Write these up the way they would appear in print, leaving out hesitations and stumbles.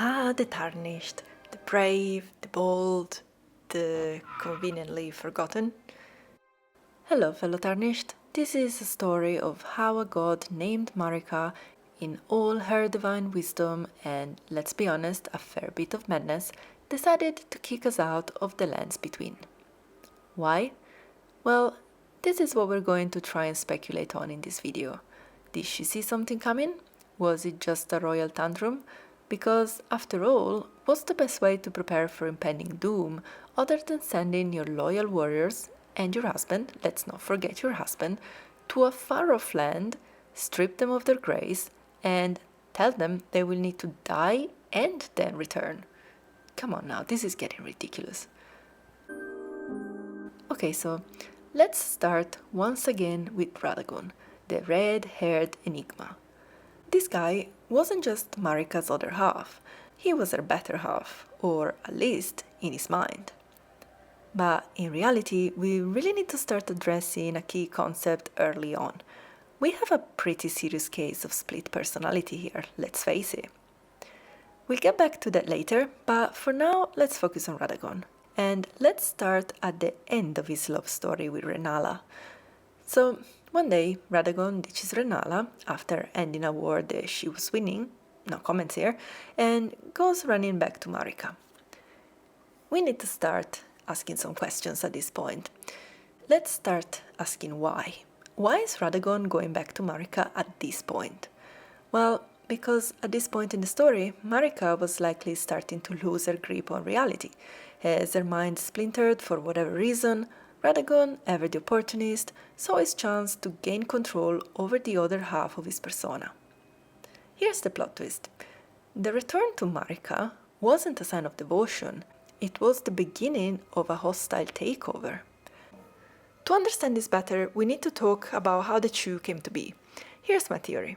The Tarnished, the brave, the bold, the conveniently forgotten. Hello, fellow Tarnished. This is a story of how a god named Marika, in all her divine wisdom and, let's be honest, a fair bit of madness, decided to kick us out of the lands between. Why? Well, this is what we're going to try and speculate on in this video. Did she see something coming? Was it just a royal tantrum? Because, after all, what's the best way to prepare for impending doom other than sending your loyal warriors and your husband, let's not forget your husband, to a far-off land, strip them of their grace, and tell them they will need to die and then return? Come on now, this is getting ridiculous. Okay, so let's start once again with Radagon, the red-haired enigma. This guy wasn't just Marika's other half, he was her better half, or at least in his mind. But in reality, we really need to start addressing a key concept early on. We have a pretty serious case of split personality here, let's face it. We'll get back to that later, but for now, let's focus on Radagon. And let's start at the end of his love story with Rennala. So, one day, Radagon ditches Rennala after ending a war that she was winning, no comments here, and goes running back to Marika. We need to start asking some questions at this point. Let's start asking why. Why is Radagon going back to Marika at this point? Well, because at this point in the story, Marika was likely starting to lose her grip on reality. As her mind splintered for whatever reason, Radagon, ever the opportunist, saw his chance to gain control over the other half of his persona. Here's the plot twist. The return to Marika wasn't a sign of devotion, it was the beginning of a hostile takeover. To understand this better, we need to talk about how the two came to be. Here's my theory.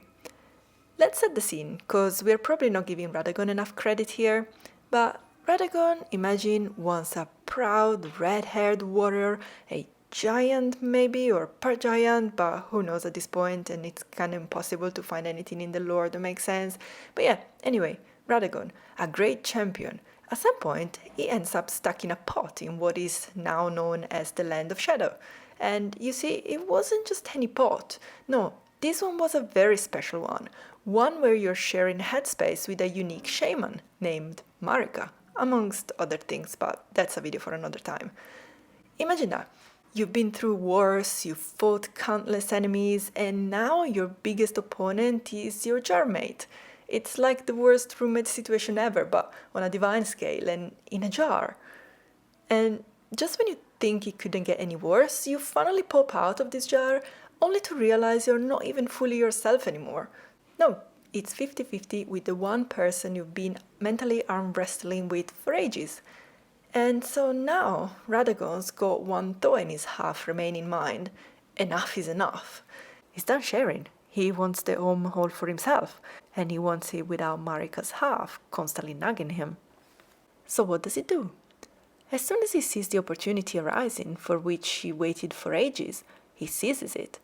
Let's set the scene, cause we're probably not giving Radagon enough credit here, but Radagon, imagine, once a proud, red-haired warrior, a giant maybe, or part giant, but who knows at this point, and it's kind of impossible to find anything in the lore that makes sense. But yeah, anyway, Radagon, a great champion. At some point, he ends up stuck in a pot in what is now known as the Land of Shadow. And you see, it wasn't just any pot. No, this one was a very special one where you're sharing headspace with a unique shaman named Marika, amongst other things, but that's a video for another time. Imagine that. You've been through wars, you've fought countless enemies, and now your biggest opponent is your jar mate. It's like the worst roommate situation ever, but on a divine scale and in a jar. And just when you think it couldn't get any worse, you finally pop out of this jar, only to realize you're not even fully yourself anymore. No, it's 50-50 with the one person you've been mentally arm wrestling with for ages. And so now Radagon's got one thought in his half remaining mind. Enough is enough. He's done sharing. He wants the home all for himself, and he wants it without Marika's half constantly nagging him. So what does he do? As soon as he sees the opportunity arising for which he waited for ages, he seizes it.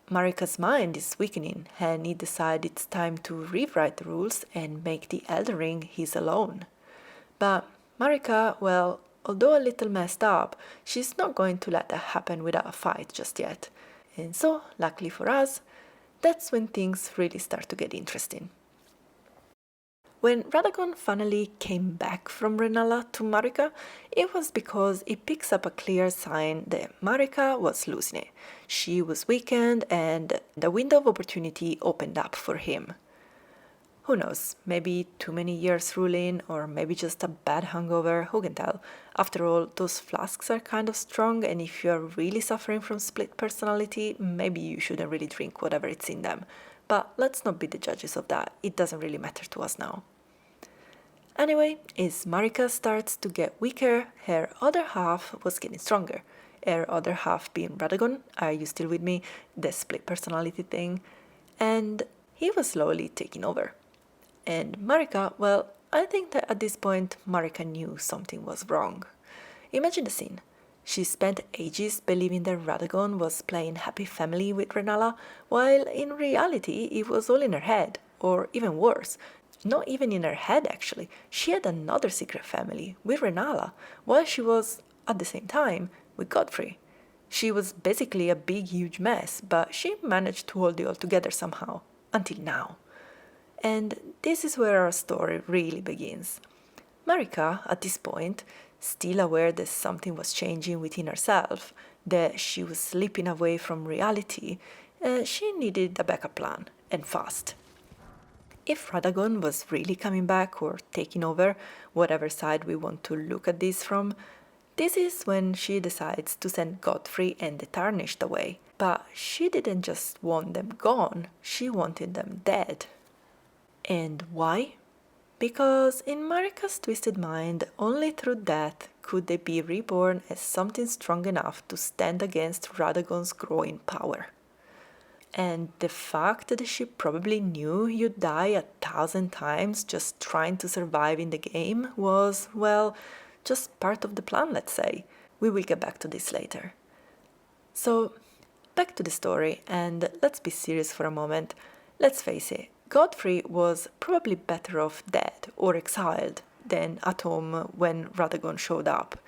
Marika's mind is weakening, and he decides it's time to rewrite the rules and make the Elden Ring his alone. But Marika, well, although a little messed up, she's not going to let that happen without a fight just yet. And so, luckily for us, that's when things really start to get interesting. When Radagon finally came back from Rennala to Marika, it was because he picks up a clear sign that Marika was losing it. She was weakened and the window of opportunity opened up for him. Who knows, maybe too many years ruling, or maybe just a bad hangover, who can tell? After all, those flasks are kind of strong, and if you're really suffering from split personality, maybe you shouldn't really drink whatever it's in them. But let's not be the judges of that, it doesn't really matter to us now. Anyway, as Marika starts to get weaker, her other half was getting stronger. Her other half being Radagon, are you still with me? The split personality thing. And he was slowly taking over. And Marika, well, I think that at this point Marika knew something was wrong. Imagine the scene. She spent ages believing that Radagon was playing happy family with Rennala, while in reality it was all in her head, or even worse. Not even in her head, actually. She had another secret family with Rennala, while she was, at the same time, with Godfrey. She was basically a big, huge mess, but she managed to hold it all together somehow, until now. And this is where our story really begins. Marika, at this point, still aware that something was changing within herself, that she was slipping away from reality, she needed a backup plan, and fast. If Radagon was really coming back or taking over, whatever side we want to look at this from, this is when she decides to send Godfrey and the Tarnished away. But she didn't just want them gone, she wanted them dead. And why? Because in Marika's twisted mind, only through death could they be reborn as something strong enough to stand against Radagon's growing power. And the fact that she probably knew you'd die 1,000 times just trying to survive in the game was, well, just part of the plan, let's say. We will get back to this later. So, back to the story, and let's be serious for a moment. Let's face it, Godfrey was probably better off dead or exiled than at home when Radagon showed up.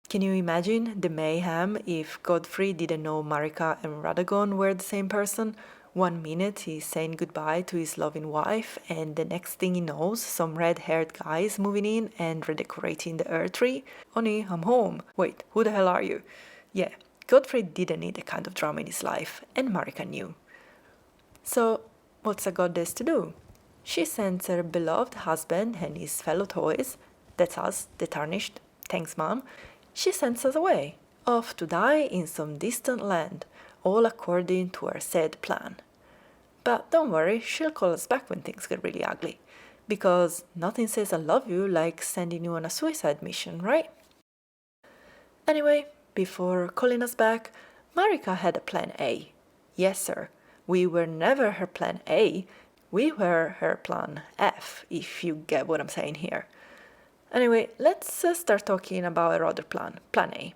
Can you imagine the mayhem if Godfrey didn't know Marika and Radagon were the same person? One minute he's saying goodbye to his loving wife, and the next thing he knows, some red-haired guy is moving in and redecorating the Earth tree. Honey, I'm home. Wait, who the hell are you? Yeah, Godfrey didn't need that kind of drama in his life, and Marika knew. So, what's a goddess to do? She sends her beloved husband and his fellow toys, that's us, the Tarnished, thanks mom, she sends us away, off to die in some distant land, all according to her said plan. But don't worry, she'll call us back when things get really ugly, because nothing says I love you like sending you on a suicide mission, right? Anyway, before calling us back, Marika had a plan A. Yes, sir, we were never her plan A, we were her plan F, if you get what I'm saying here. Anyway, let's start talking about her other plan, Plan A.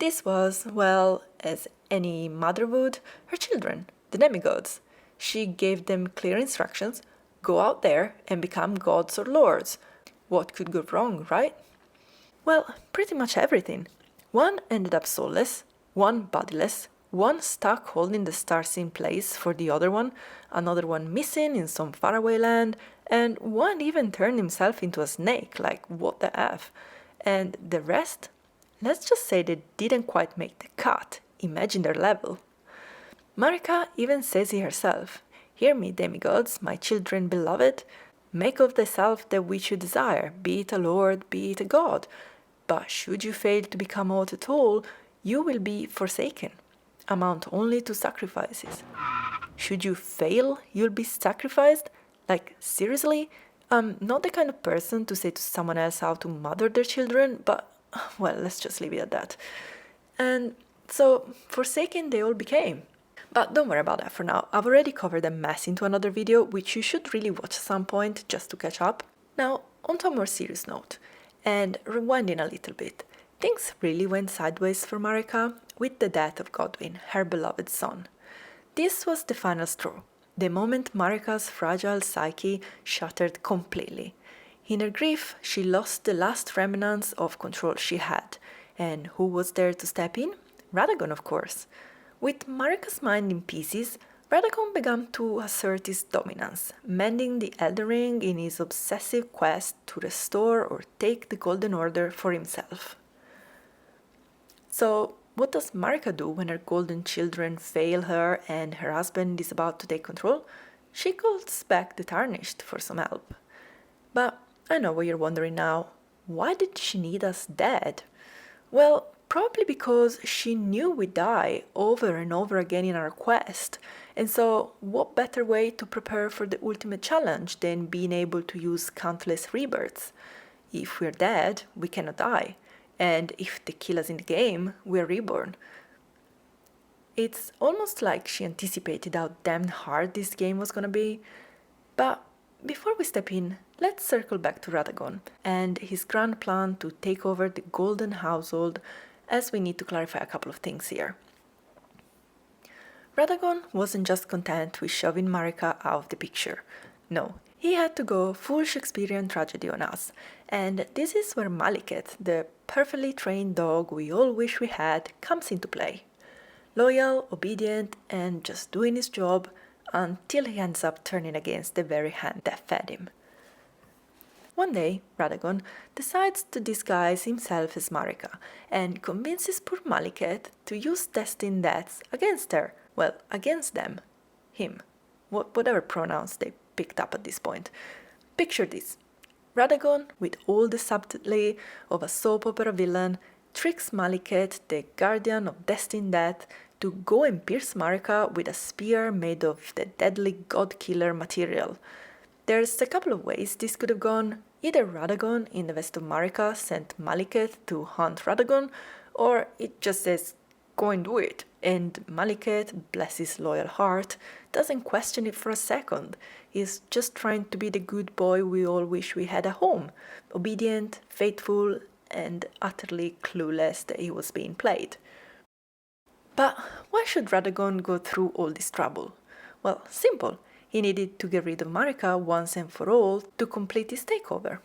This was, well, as any mother would, her children, the demigods. She gave them clear instructions, go out there and become gods or lords. What could go wrong, right? Well, pretty much everything. One ended up soulless, one bodiless, one stuck holding the stars in place for the other one, another one missing in some faraway land, and one even turned himself into a snake, like what the F. And the rest? Let's just say they didn't quite make the cut. Imagine their level. Marika even says it herself. Hear me, demigods, my children beloved. Make of thyself that which you desire, be it a lord, be it a god. But should you fail to become aught at all, you will be forsaken. Amount only to sacrifices. Should you fail, you'll be sacrificed? Like, seriously? I'm not the kind of person to say to someone else how to mother their children, but, well, let's just leave it at that. And so, forsaken they all became. But don't worry about that for now. I've already covered a mess into another video, which you should really watch at some point, just to catch up. Now, on to a more serious note, and rewinding a little bit. Things really went sideways for Marika with the death of Godwin, her beloved son. This was the final straw, the moment Marika's fragile psyche shattered completely. In her grief, she lost the last remnants of control she had. And who was there to step in? Radagon, of course. With Marika's mind in pieces, Radagon began to assert his dominance, mending the Elden Ring in his obsessive quest to restore or take the Golden Order for himself. So, what does Marika do when her golden children fail her and her husband is about to take control? She calls back the Tarnished for some help. But I know what you're wondering now. Why did she need us dead? Well, probably because she knew we'd die over and over again in our quest. And so, what better way to prepare for the ultimate challenge than being able to use countless rebirths? If we're dead, we cannot die. And if they kill us in the game, we're reborn. It's almost like she anticipated how damn hard this game was gonna be. But before we step in, let's circle back to Radagon and his grand plan to take over the Golden Household, as we need to clarify a couple of things here. Radagon wasn't just content with shoving Marika out of the picture. No, He had to go full Shakespearean tragedy on us, and this is where Maliket, the perfectly trained dog we all wish we had, comes into play. Loyal, obedient, and just doing his job until he ends up turning against the very hand that fed him. One day, Radagon decides to disguise himself as Marika and convinces poor Maliket to use destined deaths against her, well, against them, him, whatever pronouns they picked up at this point. Picture this. Radagon, with all the subtlety of a soap opera villain, tricks Maliket, the guardian of destined death, to go and pierce Marika with a spear made of the deadly god-killer material. There's a couple of ways this could have gone. Either Radagon in the West of Marika sent Maliket to hunt Radagon, or it just says, go and do it. And Maliket, bless his loyal heart, doesn't question it for a second. He's just trying to be the good boy we all wish we had at home. Obedient, faithful, and utterly clueless that he was being played. But why should Radagon go through all this trouble? Well, simple. He needed to get rid of Marika once and for all to complete his takeover.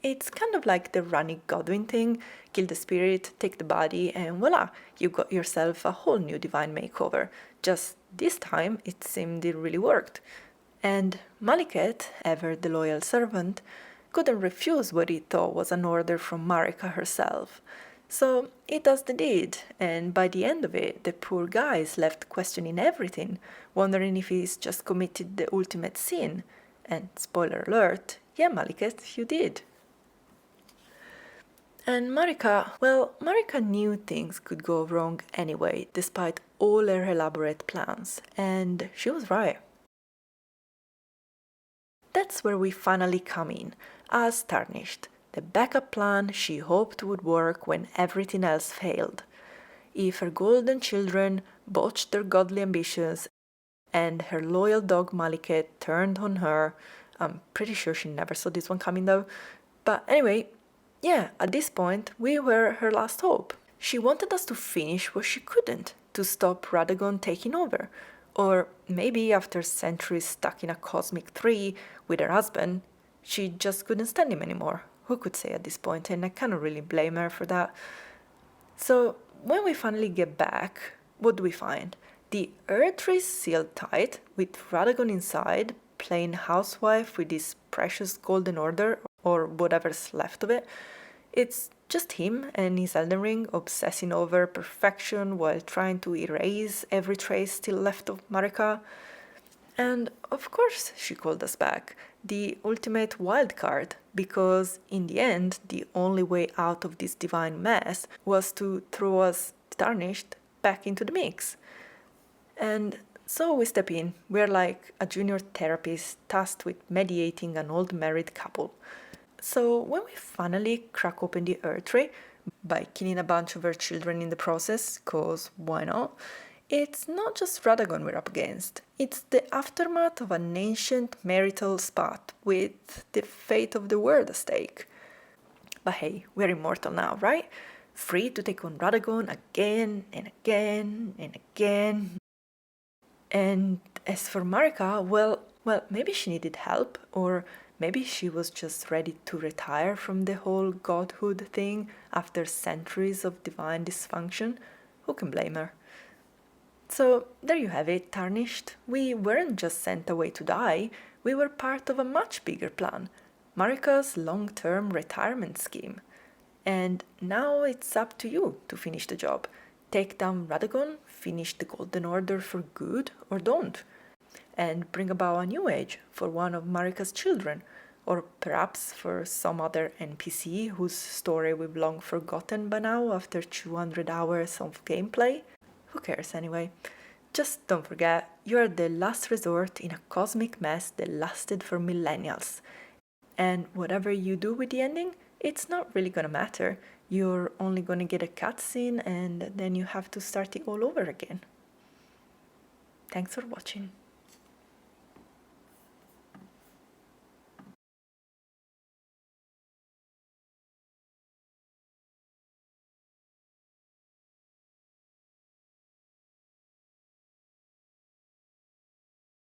It's kind of like the Ronnie Godwin thing, kill the spirit, take the body, and voila, you got yourself a whole new divine makeover. Just this time, it seemed it really worked. And Maliket, ever the loyal servant, couldn't refuse what he thought was an order from Marika herself. So he does the deed, and by the end of it, the poor guy is left questioning everything, wondering if he's just committed the ultimate sin. And spoiler alert, yeah, Maliket, you did. And Marika, well, Marika knew things could go wrong anyway, despite all her elaborate plans, and she was right. That's where we finally come in, as Tarnished, the backup plan she hoped would work when everything else failed. If her golden children botched their godly ambitions and her loyal dog Maliket turned on her, I'm pretty sure she never saw this one coming though. But anyway, yeah, at this point, we were her last hope. She wanted us to finish what she couldn't, to stop Radagon taking over. Or maybe after centuries stuck in a cosmic tree with her husband, she just couldn't stand him anymore. Who could say at this point? And I cannot really blame her for that. So when we finally get back, what do we find? The earth is sealed tight, with Radagon inside, playing housewife with his precious golden order, or whatever's left of it. It's just him and his Elden Ring obsessing over perfection while trying to erase every trace still left of Marika. And of course she called us back, the ultimate wild card, because in the end the only way out of this divine mess was to throw us, Tarnished, back into the mix. And so we step in. We're like a junior therapist tasked with mediating an old married couple. So when we finally crack open the Earth Tree, by killing a bunch of her children in the process, cause why not, it's not just Radagon we're up against. It's the aftermath of an ancient marital spat with the fate of the world at stake. But hey, we're immortal now, right? Free to take on Radagon again and again and again. And as for Marika, well, maybe she needed help, or maybe she was just ready to retire from the whole godhood thing after centuries of divine dysfunction. Who can blame her? So there you have it, Tarnished. We weren't just sent away to die, we were part of a much bigger plan, Marika's long-term retirement scheme. And now it's up to you to finish the job. Take down Radagon, finish the Golden Order for good, or don't. And bring about a new age for one of Marika's children, or perhaps for some other NPC whose story we've long forgotten by now after 200 hours of gameplay. Who cares anyway? Just don't forget, you are the last resort in a cosmic mess that lasted for millennials. And whatever you do with the ending, it's not really gonna matter. You're only gonna get a cutscene and then you have to start it all over again. Thanks for watching.